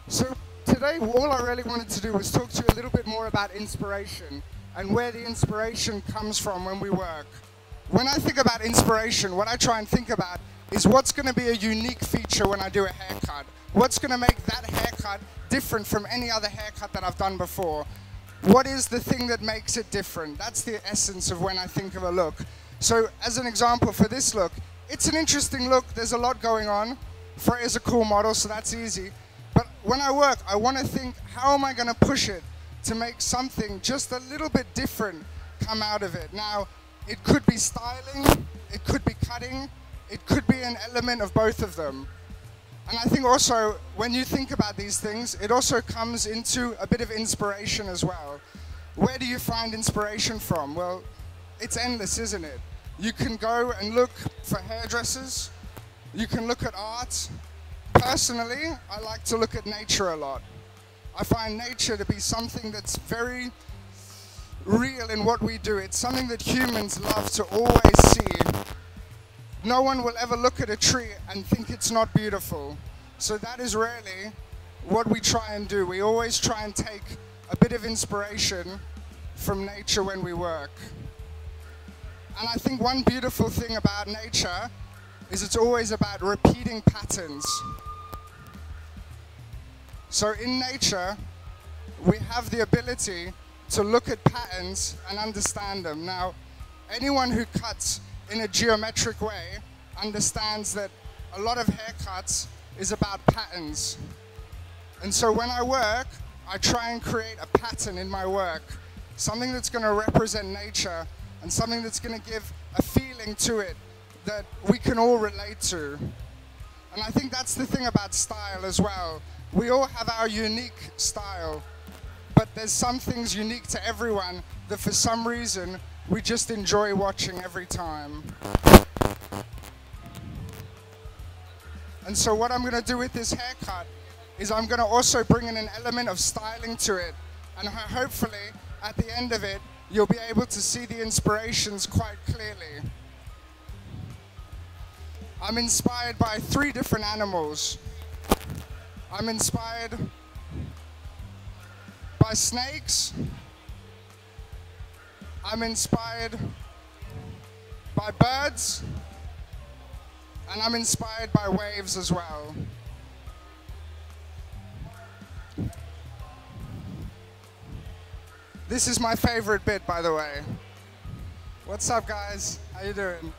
So today, all I really wanted to do was talk to you a little bit more about inspiration and where the inspiration comes from when we work. When I think about inspiration, what I try and think about is what's going to be a unique feature when I do a haircut. What's going to make that haircut different from any other haircut that I've done before? What is the thing that makes it different? That's the essence of when I think of a look. So as an example for this look, it's an interesting look. There's a lot going on. Freya's a cool model, so that's easy. But when I work, I want to think, how am I going to push it to make something just a little bit different come out of it? Now, it could be styling, it could be cutting, it could be an element of both of them. And I think also, when you think about these things, it also comes into a bit of inspiration as well. Where do you find inspiration from? Well, it's endless, isn't it? You can go and look for hairdressers, you can look at art. Personally, I like to look at nature a lot. I find nature to be something that's very real in what we do. It's something that humans love to always see. No one will ever look at a tree and think it's not beautiful. So that is really what we try and do. We always try and take a bit of inspiration from nature when we work. And I think one beautiful thing about nature is it's always about repeating patterns. So in nature, we have the ability to look at patterns and understand them. Now, anyone who cuts in a geometric way understands that a lot of haircuts is about patterns. And so when I work, I try and create a pattern in my work, something that's going to represent nature and something that's going to give a feeling to it that we can all relate to. And I think that's the thing about style as well. We all have our unique style, but there's some things unique to everyone that for some reason we just enjoy watching every time. And so what I'm going to do with this haircut is I'm going to also bring in an element of styling to it, and hopefully at the end of it you'll be able to see the inspirations quite clearly. I'm inspired by 3 different animals. I'm inspired by snakes, I'm inspired by birds, and I'm inspired by waves as well. This is my favorite bit, by the way. What's up, guys? How you doing?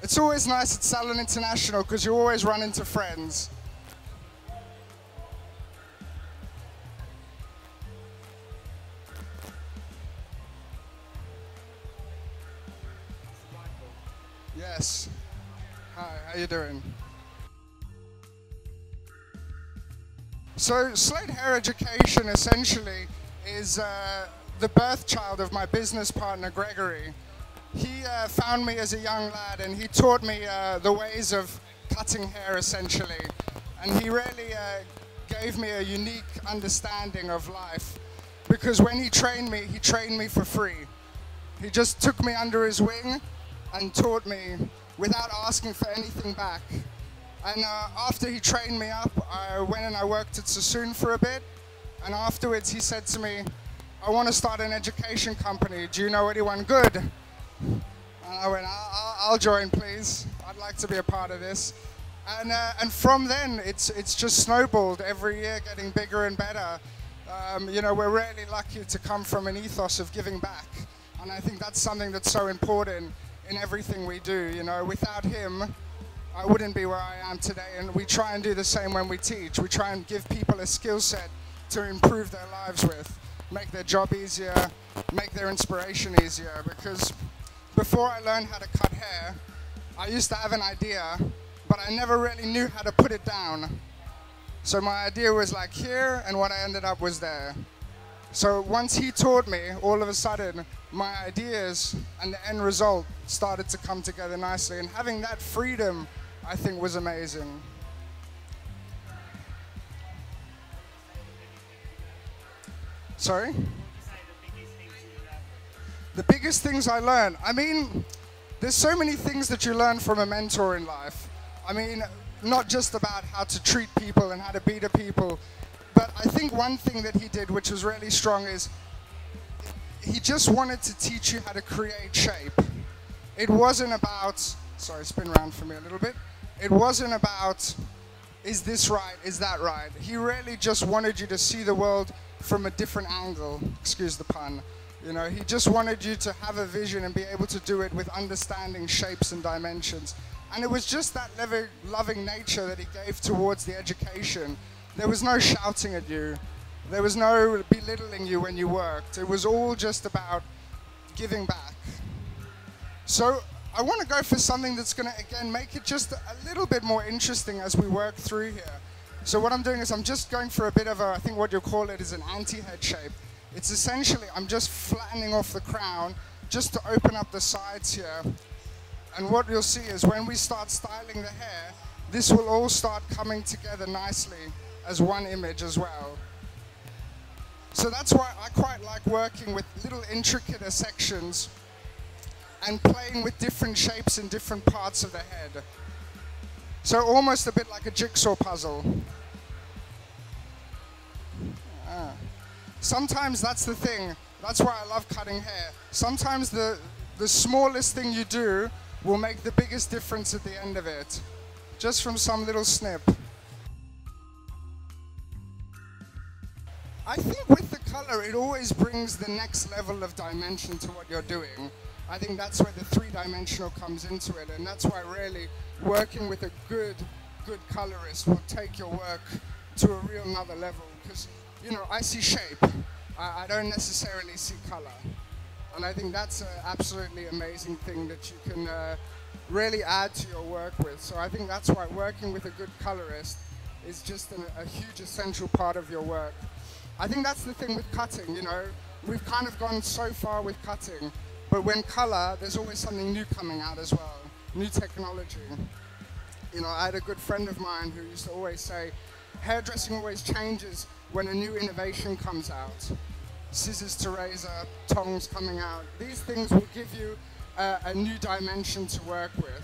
It's always nice at Salon International because you always run into friends. Yes. Hi, how you doing? So SLATE Hair Education essentially is the birth child of my business partner, Gregory. He found me as a young lad and he taught me the ways of cutting hair essentially. And he really gave me a unique understanding of life, because when he trained me for free. He just took me under his wing and taught me without asking for anything back. And after he trained me up, I went and I worked at Sassoon for a bit. And afterwards he said to me, I want to start an education company. Do you know anyone good? And I went, I'll join, please. I'd like to be a part of this. And from then, it's just snowballed every year, getting bigger and better. You know, we're really lucky to come from an ethos of giving back. And I think that's something that's so important in everything we do. You know, without him, I wouldn't be where I am today. And we try and do the same when we teach. We try and give people a skill set to improve their lives with, make their job easier, make their inspiration easier. Because before I learned how to cut hair, I used to have an idea, but I never really knew how to put it down. So my idea was like here, and what I ended up was there. So once he taught me, all of a sudden, my ideas and the end result started to come together nicely. And having that freedom, I think, was amazing. Sorry? The biggest things I learned, I mean, there's so many things that you learn from a mentor in life. I mean, not just about how to treat people and how to be to people, but I think one thing that he did, which was really strong, is he just wanted to teach you how to create shape. It wasn't about, sorry, spin around for me a little bit. It wasn't about, is this right, is that right? He really just wanted you to see the world from a different angle, excuse the pun. You know, he just wanted you to have a vision and be able to do it with understanding shapes and dimensions. And it was just that loving nature that he gave towards the education. There was no shouting at you. There was no belittling you when you worked. It was all just about giving back. So I want to go for something that's going to, again, make it just a little bit more interesting as we work through here. So what I'm doing is I'm just going for a bit of a, I think what you'll call it is an anti-head shape. It's essentially, I'm just flattening off the crown just to open up the sides here. And what you'll see is when we start styling the hair, this will all start coming together nicely as one image as well. So that's why I quite like working with little intricate sections and playing with different shapes in different parts of the head. So almost a bit like a jigsaw puzzle. Sometimes that's the thing. That's why I love cutting hair. Sometimes the smallest thing you do will make the biggest difference at the end of it. Just from some little snip. I think with the color, it always brings the next level of dimension to what you're doing. I think that's where the three-dimensional comes into it, and that's why really working with a good colorist will take your work to a real another level. Because, you know, I see shape. I don't necessarily see color. And I think that's an absolutely amazing thing that you can really add to your work with. So I think that's why working with a good colorist is just a huge essential part of your work. I think that's the thing with cutting, you know. We've kind of gone so far with cutting, but when color, there's always something new coming out as well, new technology. You know, I had a good friend of mine who used to always say, hairdressing always changes when a new innovation comes out. Scissors to razor, tongs coming out. These things will give you a new dimension to work with.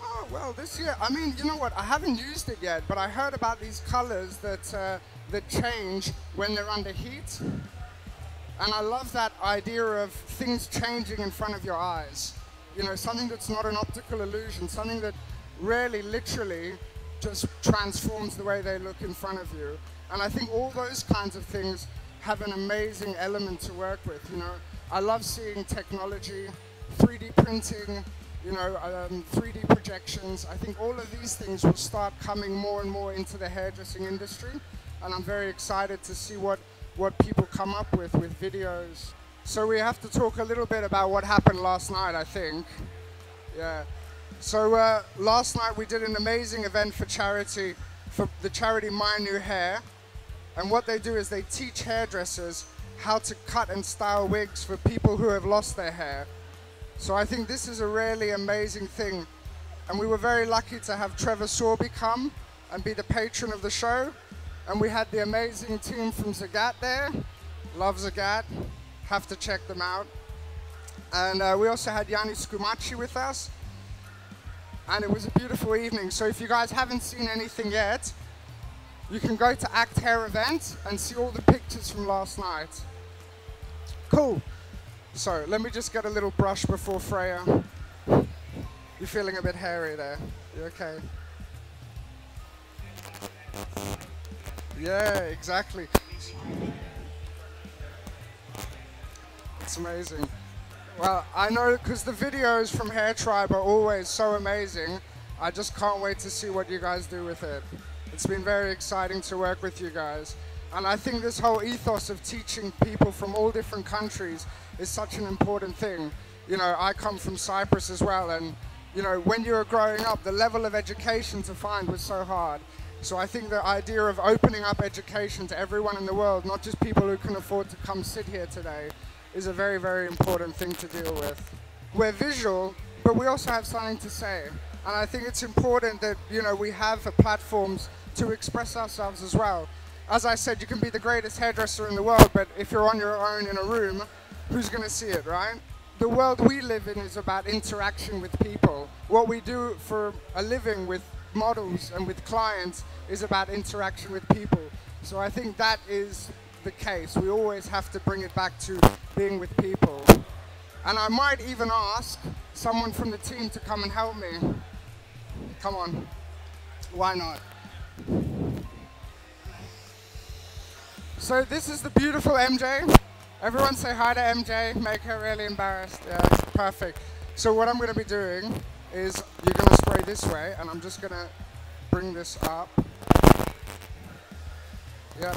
Oh, well, this year, I mean, you know what, I haven't used it yet, but I heard about these colors that change when they're under heat. And I love that idea of things changing in front of your eyes. You know, something that's not an optical illusion, something that really, literally, just transforms the way they look in front of you. And I think all those kinds of things have an amazing element to work with, you know. I love seeing technology, 3D printing, you know, 3D projections. I think all of these things will start coming more and more into the hairdressing industry. And I'm very excited to see what people come up with videos. So we have to talk a little bit about what happened last night, I think. Yeah. So last night we did an amazing event for charity, for the charity My New Hair. And what they do is they teach hairdressers how to cut and style wigs for people who have lost their hair. So I think this is a really amazing thing. And we were very lucky to have Trevor Sorby come and be the patron of the show. And we had the amazing team from Zagat there. Love Zagat. Have to check them out. And we also had Yanni Scumaci with us. And it was a beautiful evening. So if you guys haven't seen anything yet, you can go to Act Hair event and see all the pictures from last night. Cool. So let me just get a little brush before Freya. You're feeling a bit hairy there. You okay? Yeah, exactly. It's amazing. Well, I know because the videos from Hairtribe are always so amazing. I just can't wait to see what you guys do with it. It's been very exciting to work with you guys. And I think this whole ethos of teaching people from all different countries is such an important thing. You know, I come from Cyprus as well, and you know, when you were growing up, the level of education to find was so hard. So I think the idea of opening up education to everyone in the world, not just people who can afford to come sit here today, is a very, very important thing to deal with. We're visual, but we also have something to say. And I think it's important that, you know, we have platforms to express ourselves as well. As I said, you can be the greatest hairdresser in the world, but if you're on your own in a room, who's going to see it, right? the world we live in is about interaction with people. What we do for a living with models and with clients is about interaction with people. So I think that is the case. We always have to bring it back to being with people. And I might even ask someone from the team to come and help me. Come on, why not? So this is the beautiful MJ. Everyone say hi to MJ, make her really embarrassed. Yeah, it's perfect. So what I'm gonna be doing is you're gonna spray this way, and I'm just gonna bring this up. Yep.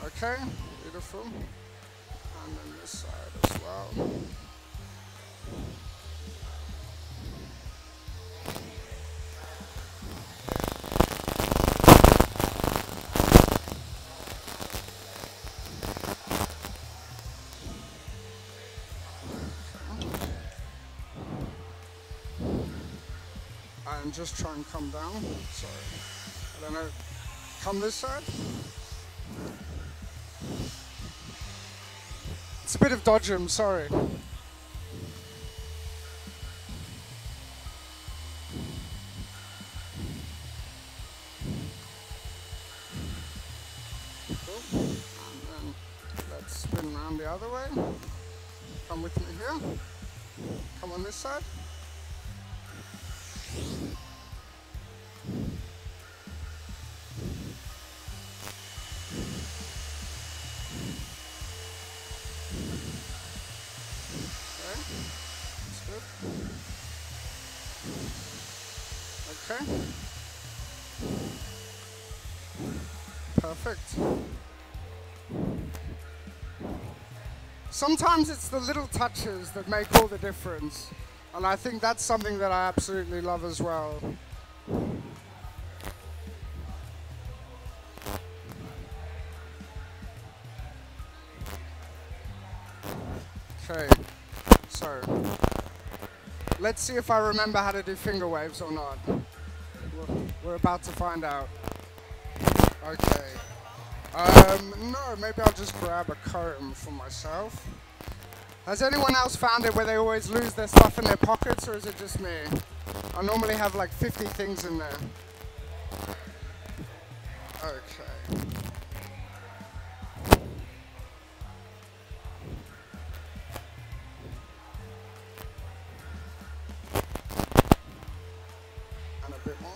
Okay, beautiful. And then this side as well. And just try and come down. Sorry. I don't know. Come this side. It's a bit of dodgem, sorry. Cool. And then let's spin around the other way. Come with me here. Come on this side. Okay. Perfect. Sometimes it's the little touches that make all the difference. And I think that's something that I absolutely love as well. Okay, so let's see if I remember how to do finger waves or not. We're about to find out. Okay. No, maybe I'll just grab a comb for myself. Has anyone else found it where they always lose their stuff in their pockets, or is it just me? I normally have like 50 things in there. Okay. And a bit more.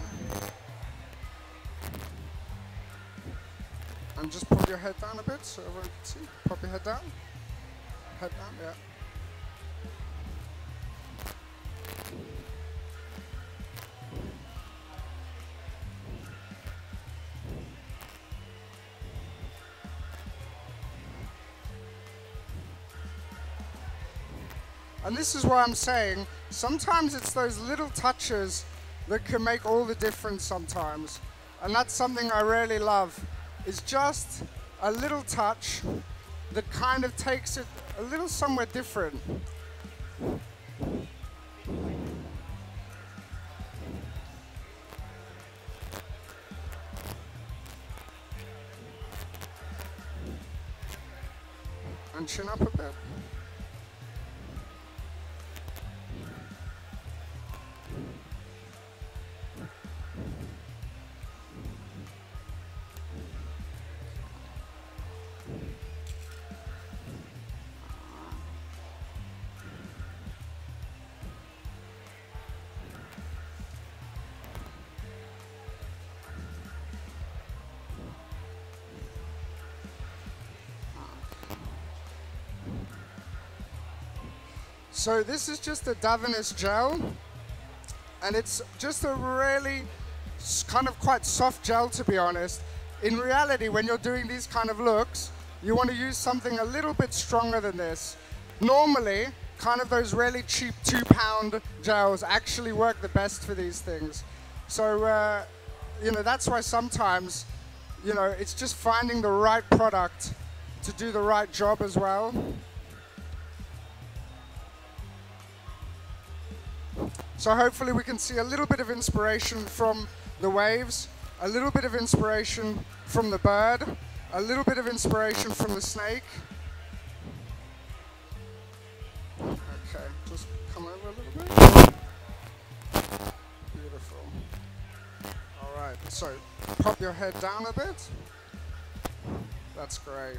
And just put your head down a bit so everyone can see. Pop your head down. Head down, yeah. And this is what I'm saying. Sometimes it's those little touches that can make all the difference sometimes. And that's something I really love. It's just a little touch that kind of takes it a little somewhere different. And chin up a bit. So this is just a Davines gel, and it's just a really kind of quite soft gel, to be honest. In reality, when you're doing these kind of looks, you want to use something a little bit stronger than this. Normally, kind of those really cheap £2 gels actually work the best for these things. So, you know, that's why sometimes, you know, it's just finding the right product to do the right job as well. So hopefully we can see a little bit of inspiration from the waves. a little bit of inspiration from the bird, a little bit of inspiration from the snake. Okay, just come over a little bit. Beautiful. All right, so pop your head down a bit. That's great.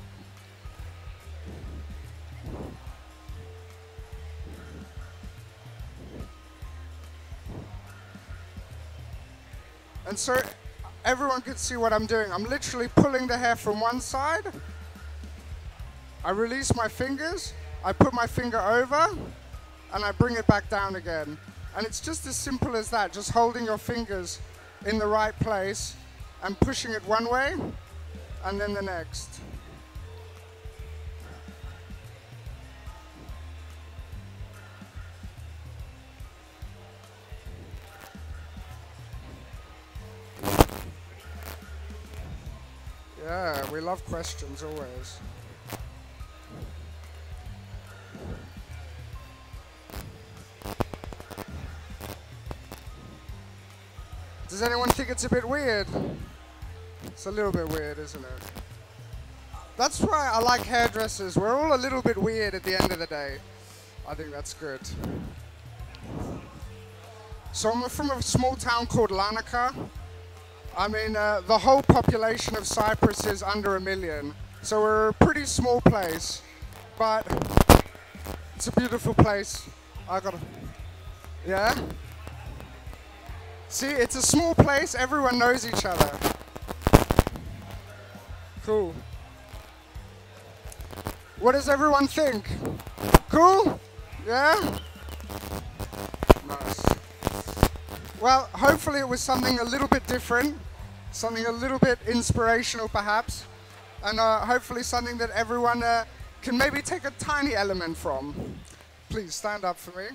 And so everyone can see what I'm doing. I'm literally pulling the hair from one side. I release my fingers. I put my finger over and I bring it back down again. And it's just as simple as that, just holding your fingers in the right place and pushing it one way and then the next. Yeah, we love questions always. Does anyone think it's a bit weird? It's a little bit weird, isn't it? That's why I like hairdressers. We're all a little bit weird at the end of the day. I think that's good. So I'm from a small town called Larnaca. I mean, the whole population of Cyprus is under 1 million. So we're a pretty small place, but it's a beautiful place. Yeah? See, it's a small place, everyone knows each other. Cool. What does everyone think? Cool? Yeah? Nice. Well, hopefully it was something a little bit different, something a little bit inspirational perhaps, and hopefully something that everyone can maybe take a tiny element from. Please stand up for me.